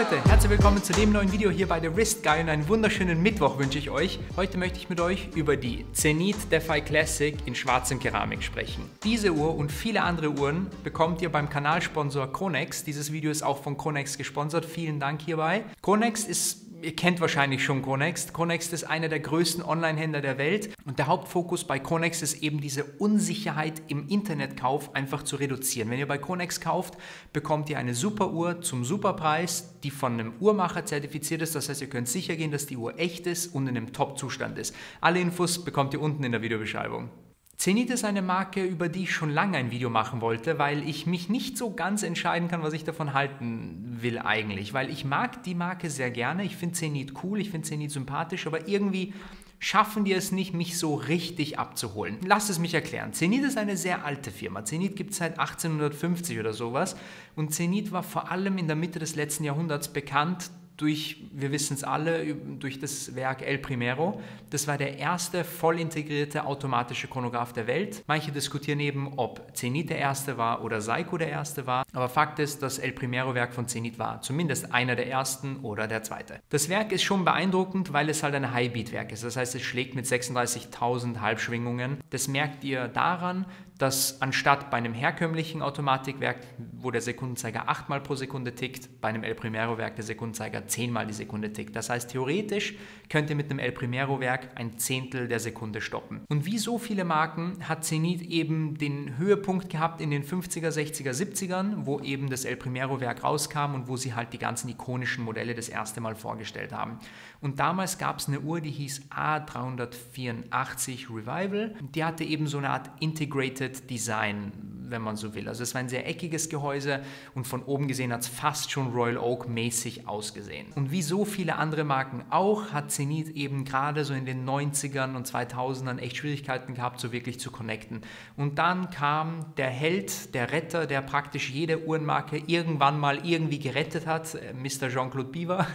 Leute, herzlich willkommen zu dem neuen Video hier bei The Wrist Guy und einen wunderschönen Mittwoch wünsche ich euch. Heute möchte ich mit euch über die Zenith Defy Classic in schwarzem Keramik sprechen. Diese Uhr und viele andere Uhren bekommt ihr beim Kanalsponsor Chronex. Dieses Video ist auch von Chronex gesponsert. Vielen Dank hierbei. Chronex ist... Ihr kennt wahrscheinlich schon Chronex. Chronex ist einer der größten Online-Händler der Welt und der Hauptfokus bei Chronex ist eben diese Unsicherheit im Internetkauf einfach zu reduzieren. Wenn ihr bei Chronex kauft, bekommt ihr eine super Uhr zum Superpreis, die von einem Uhrmacher zertifiziert ist. Das heißt, ihr könnt sicher gehen, dass die Uhr echt ist und in einem Top-Zustand ist. Alle Infos bekommt ihr unten in der Videobeschreibung. Zenith ist eine Marke, über die ich schon lange ein Video machen wollte, weil ich mich nicht so ganz entscheiden kann, was ich davon halten will eigentlich. Weil ich mag die Marke sehr gerne, ich finde Zenith cool, ich finde Zenith sympathisch, aber irgendwie schaffen die es nicht, mich so richtig abzuholen. Lasst es mich erklären. Zenith ist eine sehr alte Firma. Zenith gibt es seit 1850 oder sowas und Zenith war vor allem in der Mitte des letzten Jahrhunderts bekannt durch, wir wissen es alle, durch das Werk El Primero. Das war der erste voll integrierte automatische Chronograph der Welt. Manche diskutieren eben, ob Zenith der erste war oder Seiko der erste war. Aber Fakt ist, dass El Primero Werk von Zenith war. Zumindest einer der ersten oder der zweite. Das Werk ist schon beeindruckend, weil es halt ein High-Beat-Werk ist. Das heißt, es schlägt mit 36.000 Halbschwingungen. Das merkt ihr daran, dass anstatt bei einem herkömmlichen Automatikwerk, wo der Sekundenzeiger 8-mal pro Sekunde tickt, bei einem El Primero Werk der Sekundenzeiger 10-mal die Sekunde tickt. Das heißt, theoretisch könnt ihr mit einem El Primero Werk ein Zehntel der Sekunde stoppen. Und wie so viele Marken hat Zenith eben den Höhepunkt gehabt in den 50er, 60er, 70ern, wo eben das El Primero Werk rauskam und wo sie halt die ganzen ikonischen Modelle das erste Mal vorgestellt haben. Und damals gab es eine Uhr, die hieß A384 Revival. Die hatte eben so eine Art Integrated Design, wenn man so will. Also es war ein sehr eckiges Gehäuse und von oben gesehen hat es fast schon Royal Oak mäßig ausgesehen. Und wie so viele andere Marken auch, hat Zenith eben gerade so in den 90ern und 2000ern echt Schwierigkeiten gehabt, so wirklich zu connecten. Und dann kam der Held, der Retter, der praktisch jede Uhrenmarke irgendwann mal irgendwie gerettet hat, Mr. Jean-Claude Biver,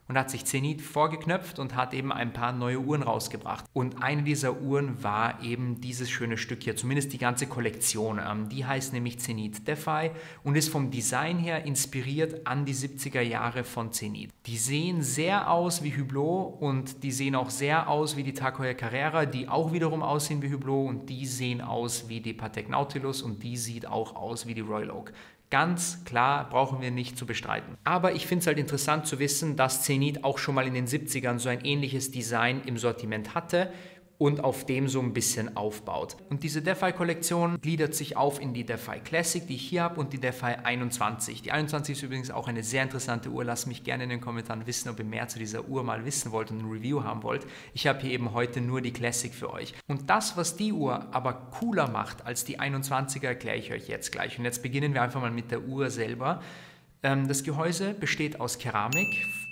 und hat sich Zenith vorgeknöpft und hat eben ein paar neue Uhren rausgebracht. Und eine dieser Uhren war eben dieses schöne Stück hier, zumindest die ganze Kollektion. Die heißt nämlich Zenith Defy und ist vom Design her inspiriert an die 70er Jahre von Zenith. Die sehen sehr aus wie Hublot und die sehen auch sehr aus wie die Tag Heuer Carrera, die auch wiederum aussehen wie Hublot und die sehen aus wie die Patek Nautilus und die sieht auch aus wie die Royal Oak. Ganz klar, brauchen wir nicht zu bestreiten. Aber ich finde es halt interessant zu wissen, dass Zenith auch schon mal in den 70ern so ein ähnliches Design im Sortiment hatte und auf dem so ein bisschen aufbaut. Und diese Defy-Kollektion gliedert sich auf in die Defy Classic, die ich hier habe, und die Defy 21. Die 21 ist übrigens auch eine sehr interessante Uhr. Lasst mich gerne in den Kommentaren wissen, ob ihr mehr zu dieser Uhr mal wissen wollt und ein Review haben wollt. Ich habe hier eben heute nur die Classic für euch. Und das, was die Uhr aber cooler macht als die 21er, erkläre ich euch jetzt gleich. Und jetzt beginnen wir einfach mal mit der Uhr selber. Das Gehäuse besteht aus Keramik,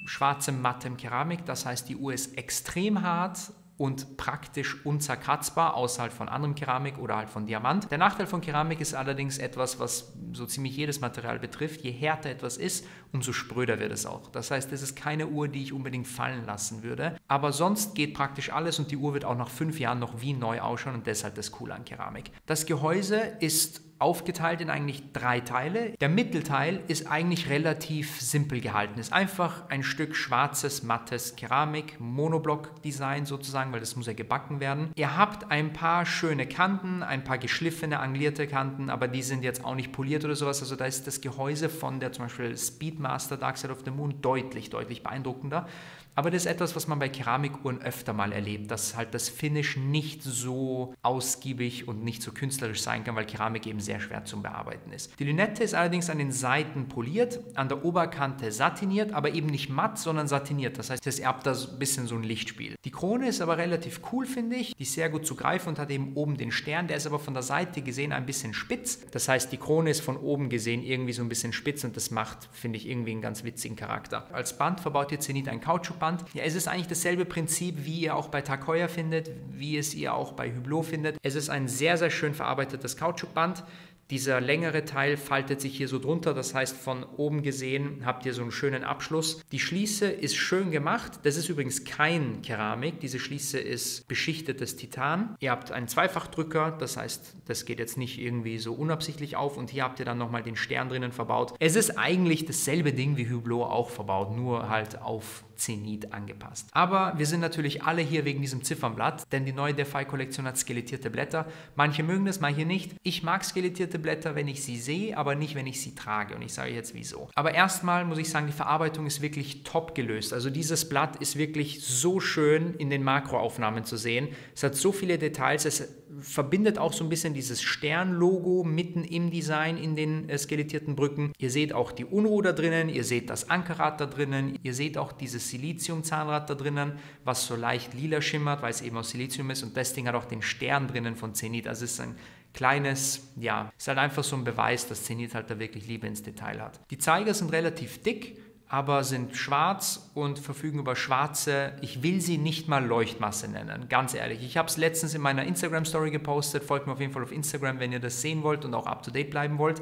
schwarzem, mattem Keramik. Das heißt, die Uhr ist extrem hart und praktisch unzerkratzbar, außer halt von anderem Keramik oder halt von Diamant. Der Nachteil von Keramik ist allerdings etwas, was so ziemlich jedes Material betrifft. Je härter etwas ist, umso spröder wird es auch. Das heißt, es ist keine Uhr, die ich unbedingt fallen lassen würde. Aber sonst geht praktisch alles und die Uhr wird auch nach 5 Jahren noch wie neu ausschauen und deshalb das Coole an Keramik. Das Gehäuse ist aufgeteilt in eigentlich 3 Teile. Der Mittelteil ist eigentlich relativ simpel gehalten. Ist einfach ein Stück schwarzes, mattes Keramik, Monoblock-Design sozusagen, weil das muss ja gebacken werden. Ihr habt ein paar schöne Kanten, ein paar geschliffene, anglierte Kanten, aber die sind jetzt auch nicht poliert oder sowas. Also da ist das Gehäuse von der zum Beispiel Speedmaster Dark Side of the Moon deutlich beeindruckender. Aber das ist etwas, was man bei Keramikuhren öfter mal erlebt, dass halt das Finish nicht so ausgiebig und nicht so künstlerisch sein kann, weil Keramik eben sehr schwer zum Bearbeiten ist. Die Lünette ist allerdings an den Seiten poliert, an der Oberkante satiniert, aber eben nicht matt, sondern satiniert. Das heißt, es erbt da ein bisschen so ein Lichtspiel. Die Krone ist aber relativ cool, finde ich. Die ist sehr gut zu greifen und hat eben oben den Stern. Der ist aber von der Seite gesehen ein bisschen spitz. Das heißt, die Krone ist von oben gesehen irgendwie so ein bisschen spitz und das macht, finde ich, irgendwie einen ganz witzigen Charakter. Als Band verbaut ihr Zenith ein Kautschukband. Ja, es ist eigentlich dasselbe Prinzip, wie ihr auch bei Tag Heuer findet, wie es ihr auch bei Hublot findet. Es ist ein sehr, sehr schön verarbeitetes Kautschukband. Dieser längere Teil faltet sich hier so drunter, das heißt von oben gesehen habt ihr so einen schönen Abschluss. Die Schließe ist schön gemacht, das ist übrigens kein Keramik, diese Schließe ist beschichtetes Titan. Ihr habt einen Zweifachdrücker, das heißt, das geht jetzt nicht irgendwie so unabsichtlich auf und hier habt ihr dann nochmal den Stern drinnen verbaut. Es ist eigentlich dasselbe Ding wie Hublot auch verbaut, nur halt auf Zenit angepasst. Aber wir sind natürlich alle hier wegen diesem Ziffernblatt, denn die neue Defy-Kollektion hat skelettierte Blätter. Manche mögen das, manche nicht. Ich mag skelettierte Blätter, wenn ich sie sehe, aber nicht, wenn ich sie trage. Und ich sage jetzt wieso. Aber erstmal muss ich sagen, die Verarbeitung ist wirklich top gelöst. Also dieses Blatt ist wirklich so schön in den Makroaufnahmen zu sehen. Es hat so viele Details, es verbindet auch so ein bisschen dieses Stern-Logo mitten im Design in den skelettierten Brücken. Ihr seht auch die Unruh da drinnen, ihr seht das Ankerrad da drinnen, ihr seht auch dieses Silizium-Zahnrad da drinnen, was so leicht lila schimmert, weil es eben aus Silizium ist, und das Ding hat auch den Stern drinnen von Zenit. Also es ist ein kleines, ja, ist halt einfach so ein Beweis, dass Zenit halt da wirklich Liebe ins Detail hat. Die Zeiger sind relativ dick, aber sind schwarz und verfügen über schwarze, ich will sie nicht mal Leuchtmasse nennen, ganz ehrlich. Ich habe es letztens in meiner Instagram-Story gepostet, folgt mir auf jeden Fall auf Instagram, wenn ihr das sehen wollt und auch up-to-date bleiben wollt.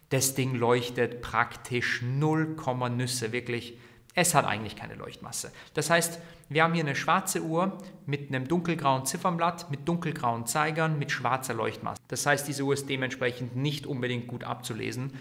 Das Ding leuchtet praktisch 0, Nüsse, wirklich. Es hat eigentlich keine Leuchtmasse. Das heißt, wir haben hier eine schwarze Uhr mit einem dunkelgrauen Ziffernblatt, mit dunkelgrauen Zeigern, mit schwarzer Leuchtmasse. Das heißt, diese Uhr ist dementsprechend nicht unbedingt gut abzulesen.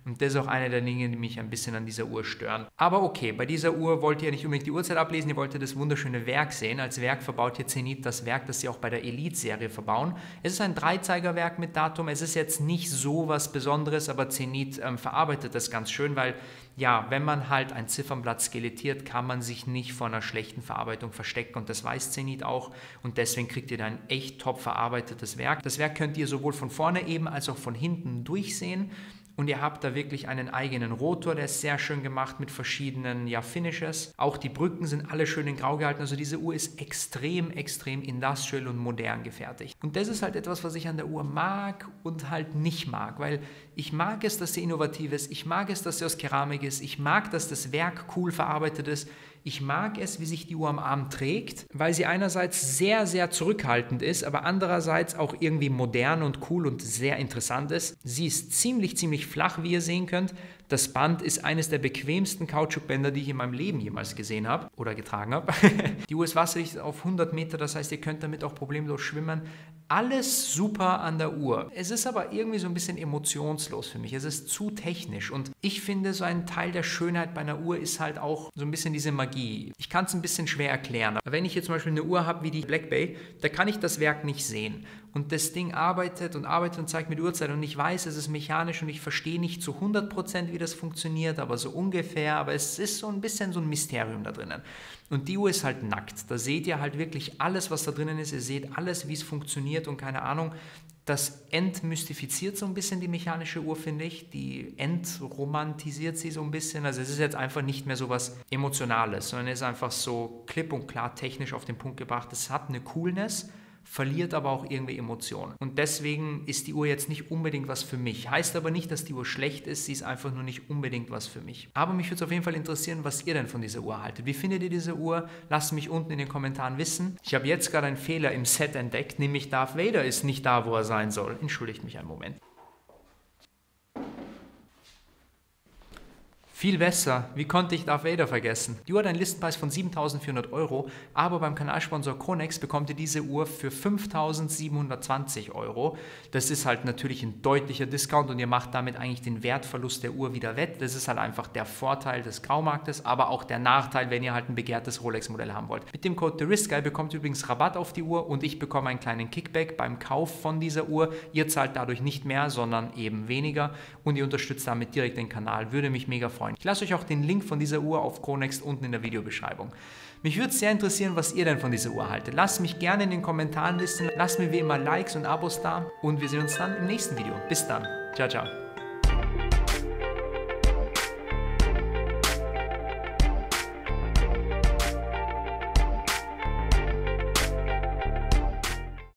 Und das ist auch eine der Dinge, die mich ein bisschen an dieser Uhr stören. Aber okay, bei dieser Uhr wollt ihr nicht unbedingt die Uhrzeit ablesen, ihr wollt das wunderschöne Werk sehen. Als Werk verbaut hier Zenit das Werk, das sie auch bei der Elite-Serie verbauen. Es ist ein Dreizeigerwerk mit Datum. Es ist jetzt nicht so was Besonderes, aber Zenit verarbeitet das ganz schön, weil ja, wenn man halt ein Ziffernblatt skelettiert, kann man sich nicht vor einer schlechten Verarbeitung verstecken und das weiß Zenit auch und deswegen kriegt ihr da ein echt top verarbeitetes Werk. Das Werk könnt ihr sowohl von vorne eben als auch von hinten durchsehen. Und ihr habt da wirklich einen eigenen Rotor, der ist sehr schön gemacht mit verschiedenen Finishes. Auch die Brücken sind alle schön in Grau gehalten. Also diese Uhr ist extrem, extrem industrial und modern gefertigt. Und das ist halt etwas, was ich an der Uhr mag und halt nicht mag. Weil ich mag es, dass sie innovativ ist. Ich mag es, dass sie aus Keramik ist. Ich mag, dass das Werk cool verarbeitet ist. Ich mag es, wie sich die Uhr am Arm trägt, weil sie einerseits sehr, sehr zurückhaltend ist, aber andererseits auch irgendwie modern und cool und sehr interessant ist. Sie ist ziemlich, ziemlich flach, wie ihr sehen könnt. Das Band ist eines der bequemsten Kautschukbänder, die ich in meinem Leben jemals gesehen habe oder getragen habe. Die Uhr ist wasserdicht auf 100 Meter, das heißt, ihr könnt damit auch problemlos schwimmen. Alles super an der Uhr. Es ist aber irgendwie so ein bisschen emotionslos für mich. Es ist zu technisch und ich finde, so ein Teil der Schönheit bei einer Uhr ist halt auch so ein bisschen diese Magie. Ich kann es ein bisschen schwer erklären. Aber wenn ich jetzt zum Beispiel eine Uhr habe wie die Black Bay, da kann ich das Werk nicht sehen. Und das Ding arbeitet und zeigt mir die Uhrzeit und ich weiß, es ist mechanisch und ich verstehe nicht zu 100%, wie das funktioniert, aber so ungefähr. Aber es ist so ein bisschen so ein Mysterium da drinnen. Und die Uhr ist halt nackt. Da seht ihr halt wirklich alles, was da drinnen ist. Ihr seht alles, wie es funktioniert und keine Ahnung. Das entmystifiziert so ein bisschen die mechanische Uhr, finde ich. Die entromantisiert sie so ein bisschen. Also es ist jetzt einfach nicht mehr so was Emotionales, sondern es ist einfach so klipp und klar technisch auf den Punkt gebracht. Es hat eine Coolness, verliert aber auch irgendwie Emotionen. Und deswegen ist die Uhr jetzt nicht unbedingt was für mich. Heißt aber nicht, dass die Uhr schlecht ist, sie ist einfach nur nicht unbedingt was für mich. Aber mich würde es auf jeden Fall interessieren, was ihr denn von dieser Uhr haltet. Wie findet ihr diese Uhr? Lasst mich unten in den Kommentaren wissen. Ich habe jetzt gerade einen Fehler im Set entdeckt, nämlich Darth Vader ist nicht da, wo er sein soll. Entschuldigt mich einen Moment. Viel besser. Wie konnte ich Darth Vader vergessen? Die Uhr hat einen Listenpreis von 7.400 €, aber beim Kanalsponsor Connex bekommt ihr diese Uhr für 5.720 €. Das ist halt natürlich ein deutlicher Discount und ihr macht damit eigentlich den Wertverlust der Uhr wieder wett. Das ist halt einfach der Vorteil des Graumarktes, aber auch der Nachteil, wenn ihr halt ein begehrtes Rolex-Modell haben wollt. Mit dem Code TheRistGuy bekommt ihr übrigens Rabatt auf die Uhr und ich bekomme einen kleinen Kickback beim Kauf von dieser Uhr. Ihr zahlt dadurch nicht mehr, sondern eben weniger und ihr unterstützt damit direkt den Kanal. Würde mich mega freuen. Ich lasse euch auch den Link von dieser Uhr auf Chronext unten in der Videobeschreibung. Mich würde es sehr interessieren, was ihr denn von dieser Uhr haltet. Lasst mich gerne in den Kommentaren wissen. Lasst mir wie immer Likes und Abos da und wir sehen uns dann im nächsten Video. Bis dann. Ciao, ciao.